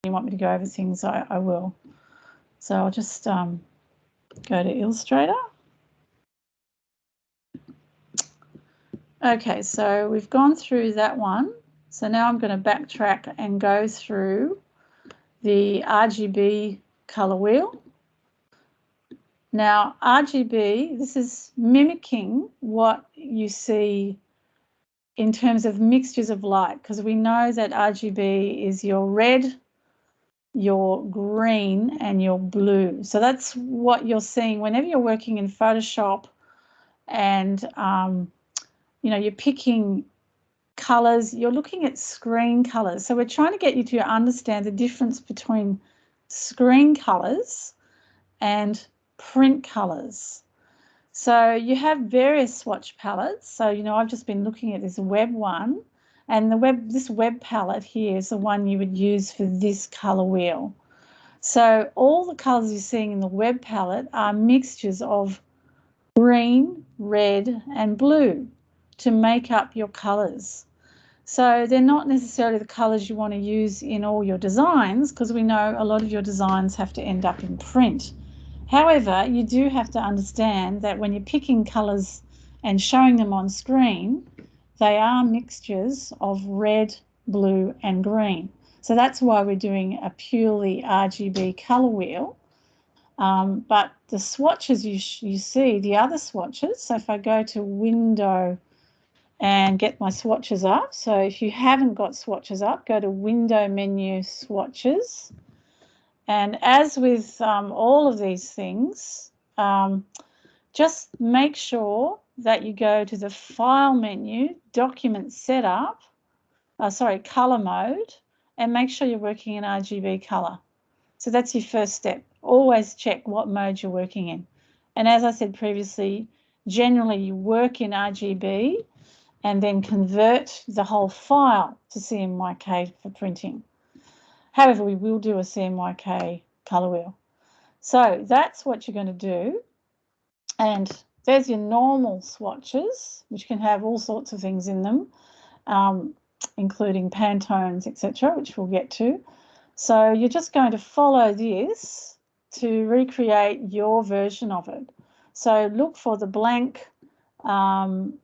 you want me to go over things, I will. So I'll just go to Illustrator. Okay, so we've gone through that one. So now I'm going to backtrack and go through the RGB colour wheel. Now, RGB, this is mimicking what you see in terms of mixtures of light, because we know that RGB is your red, your green and your blue. So that's what you're seeing whenever you're working in Photoshop and you know, you're picking colors, you're looking at screen colors. So we're trying to get you to understand the difference between screen colors and print colors. So you have various swatch palettes. So, you know, I've just been looking at this web one, and this web palette here is the one you would use for this color wheel. So all the colors you're seeing in the web palette are mixtures of green, red and blue to make up your colors. So they're not necessarily the colors you want to use in all your designs, because we know a lot of your designs have to end up in print. However, you do have to understand that when you're picking colors and showing them on screen, they are mixtures of red, blue and green. So that's why we're doing a purely RGB color wheel. But the swatches you see, the other swatches, so if I go to Window and get my swatches up, so if you haven't got swatches up, go to Window menu, Swatches. And as with all of these things, just make sure that you go to the File menu, Document Setup, Color Mode, and make sure you're working in RGB color. So that's your first step. Always check what mode you're working in. And as I said previously, generally you work in RGB and then convert the whole file to CMYK for printing. However, we will do a CMYK colour wheel. So that's what you're going to do. And there's your normal swatches, which can have all sorts of things in them, including Pantones, etc., which we'll get to. So you're just going to follow this to recreate your version of it. So look for the blank, I'm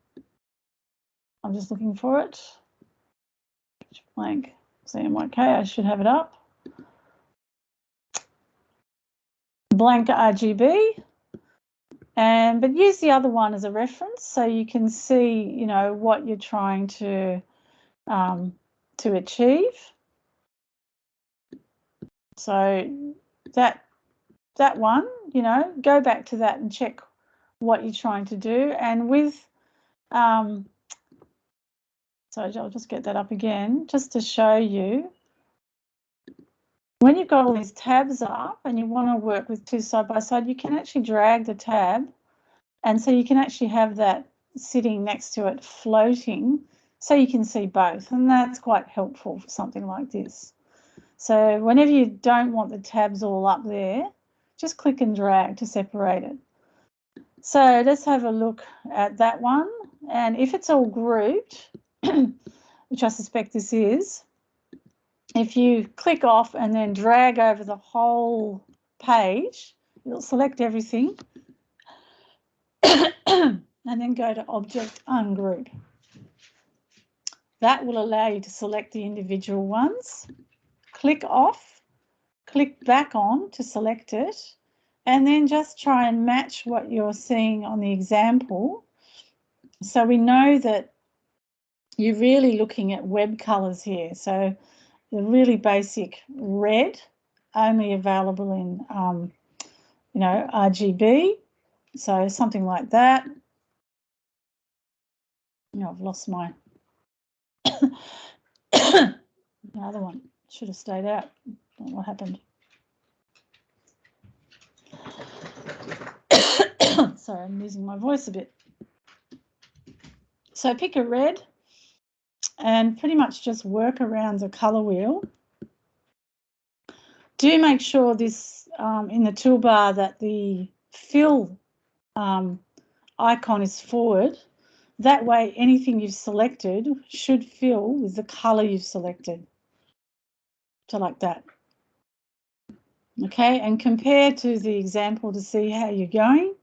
just looking for it, blank CMYK, I should have it up. Blank RGB, but use the other one as a reference so you can see, you know, what you're trying to achieve. So that one, you know, go back to that and check what you're trying to do. And with, so I'll just get that up again just to show you. When you've got all these tabs up and you want to work with two side by side, you can actually drag the tab, and so you can actually have that sitting next to it floating so you can see both, and that's quite helpful for something like this. So whenever you don't want the tabs all up there, just click and drag to separate it. So let's have a look at that one, and if it's all grouped, which I suspect this is, if you click off and then drag over the whole page, it'll select everything and then go to Object Ungroup. That will allow you to select the individual ones. Click off, click back on to select it, and then just try and match what you're seeing on the example. So we know that you're really looking at web colours here. So the really basic red, only available in, you know, RGB. So something like that. You know, I've lost my the other one. Should have stayed out. Don't know what happened. Sorry, I'm losing my voice a bit. So pick a red and pretty much just work around the colour wheel. Do make sure this in the toolbar that the fill icon is forward. That way anything you've selected should fill with the colour you've selected. So like that. Okay, and compare to the example to see how you're going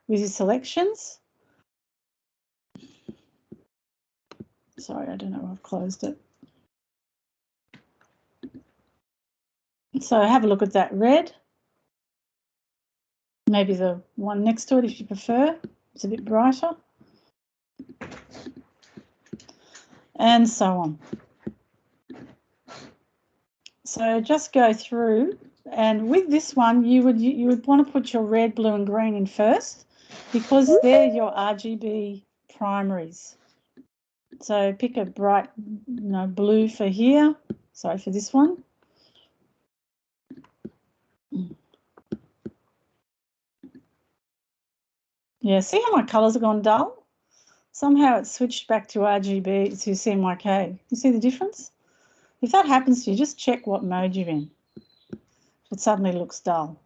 with your selections. Sorry, I don't know, I've closed it. So have a look at that red. Maybe the one next to it if you prefer. It's a bit brighter. And so on. So just go through, and with this one you would want to put your red, blue and green in first because they're your RGB primaries. So pick a bright blue for here, sorry, for this one. Yeah, see how my colours have gone dull? Somehow it's switched back to RGB to CMYK. You see the difference? If that happens to you, just check what mode you're in. It suddenly looks dull.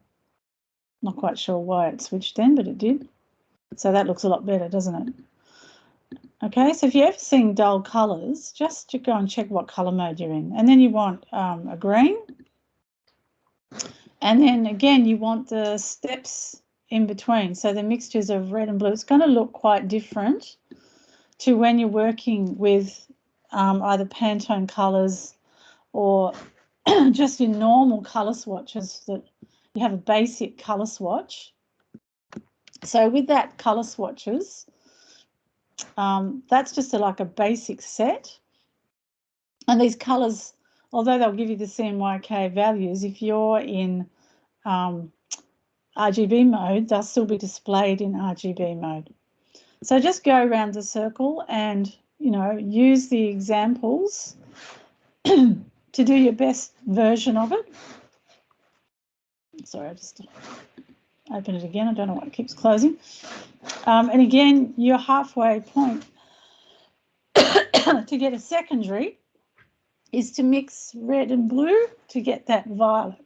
Not quite sure why it switched then, but it did. So that looks a lot better, doesn't it? Okay, so if you're ever seeing dull colours, just go and check what colour mode you're in. And then you want a green. And then again, you want the steps in between. So the mixtures of red and blue, it's going to look quite different to when you're working with either Pantone colours or just your normal colour swatches, that you have a basic colour swatch. So with that colour swatches, that's just like a basic set. And these colours, although they'll give you the CMYK values, if you're in RGB mode, they'll still be displayed in RGB mode. So just go around the circle and, use the examples to do your best version of it. Sorry, I just open it again. I don't know why it keeps closing. And again, your halfway point to get a secondary is to mix red and blue to get that violet.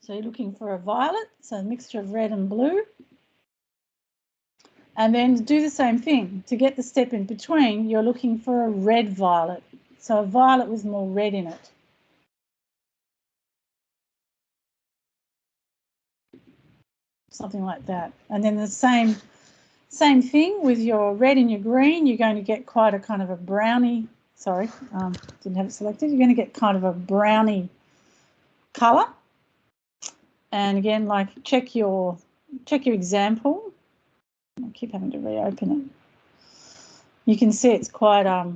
So you're looking for a violet, so a mixture of red and blue. And then do the same thing. To get the step in between, you're looking for a red violet. So a violet with more red in it. Something like that. And then the same thing with your red and your green, you're going to get quite a kind of a brownie, sorry, didn't have it selected. You're going to get kind of a brownie colour. And again, like check your example. I keep having to reopen it. You can see it's quite a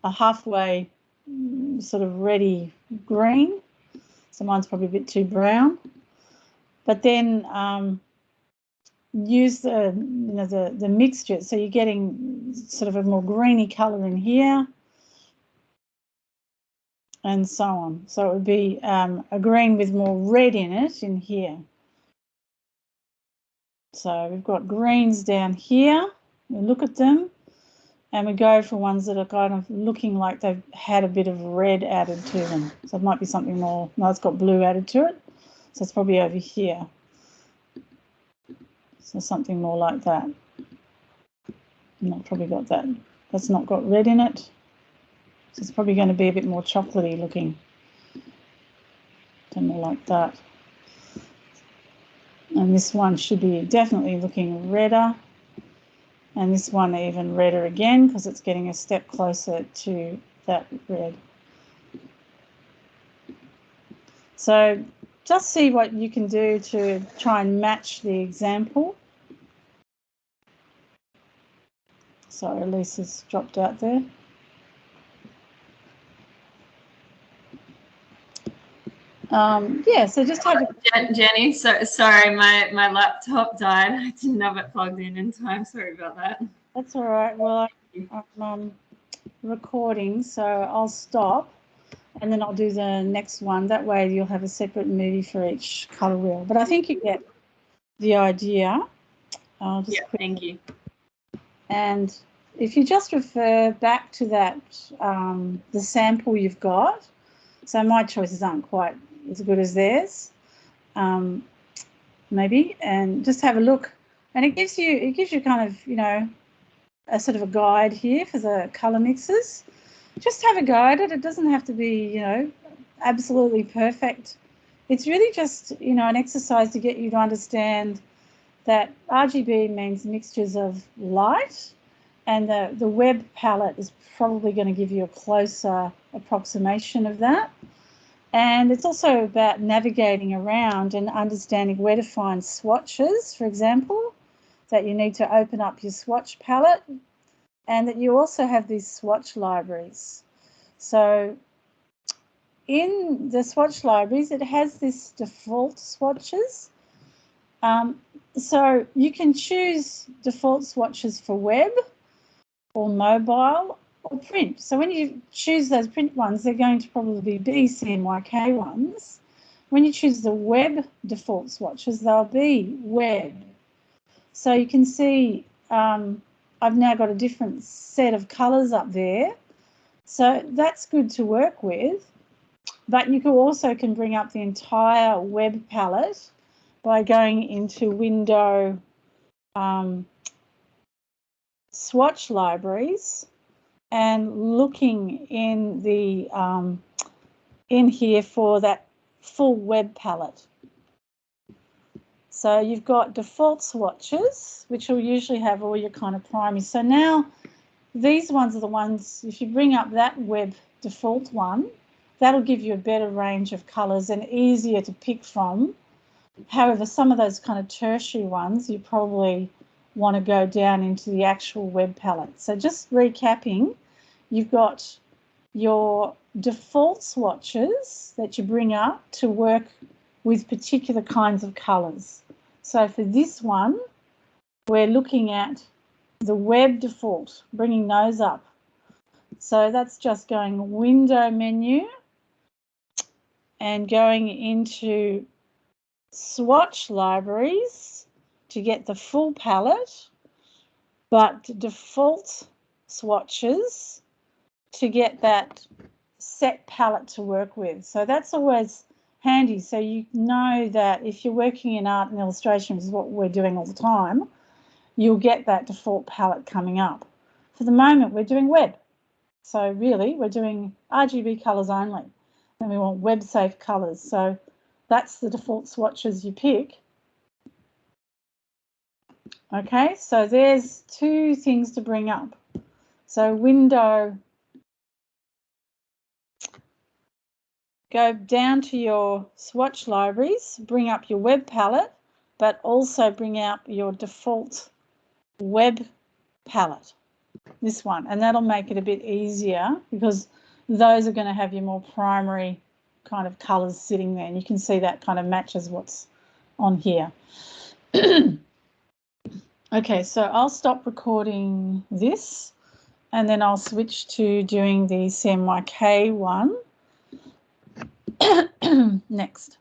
halfway sort of reddy green. So mine's probably a bit too brown. But then use the mixture. So you're getting sort of a more greeny colour in here. And so on. So it would be a green with more red in it in here. So we've got greens down here. We look at them and we go for ones that are kind of looking like they've had a bit of red added to them. So it might be something more, no, it's got blue added to it. So it's probably over here. So something more like that. Not probably got that. That's not got red in it. So it's probably going to be a bit more chocolatey looking. More like that. And this one should be definitely looking redder. And this one even redder again because it's getting a step closer to that red. So just see what you can do to try and match the example. Sorry, Lisa's dropped out there. Yeah, so just have a... Jenny, so sorry, my laptop died. I didn't have it plugged in time. Sorry about that. That's all right. Well, I'm recording, so I'll stop and then I'll do the next one. That way you'll have a separate movie for each colour wheel. But I think you get the idea. Thank you. And if you just refer back to that, the sample you've got, so my choices aren't quite as good as theirs, maybe, and just have a look. And it gives you kind of, a sort of a guide here for the colour mixes. just have a go at it. It doesn't have to be, you know, absolutely perfect. It's really just, you know, an exercise to get you to understand that RGB means mixtures of light, and the web palette is probably going to give you a closer approximation of that. And it's also about navigating around and understanding where to find swatches, for example, that you need to open up your swatch palette, and that you also have these swatch libraries. So in the swatch libraries, it has this default swatches. So you can choose default swatches for web or mobile or print. So when you choose those print ones, they're going to probably be CMYK ones. When you choose the web default swatches, they'll be web. So you can see I've now got a different set of colours up there. So that's good to work with. But you also can bring up the entire web palette by going into Window swatch libraries and looking in the in here for that full web palette. So you've got default swatches, which will usually have all your kind of primary. So now these ones are the ones, if you bring up that web default one, that'll give you a better range of colours and easier to pick from. However, some of those kind of tertiary ones, you probably want to go down into the actual web palette. So just recapping, you've got your default swatches that you bring up to work with particular kinds of colours. So for this one, we're looking at the web default, bringing those up. So that's just going Window menu and going into swatch libraries to get the full palette, but default swatches to get that set palette to work with. So that's always handy. So you know that if you're working in art and illustration, which is what we're doing all the time, you'll get that default palette coming up. For the moment, we're doing web. So really, we're doing RGB colours only. And we want web safe colours. So that's the default swatches you pick. Okay, so there's two things to bring up. So Window, go down to your swatch libraries, bring up your web palette, but also bring out your default web palette, this one, and that'll make it a bit easier because those are going to have your more primary kind of colours sitting there, and you can see that kind of matches what's on here. Okay, so I'll stop recording this and then I'll switch to doing the CMYK one next.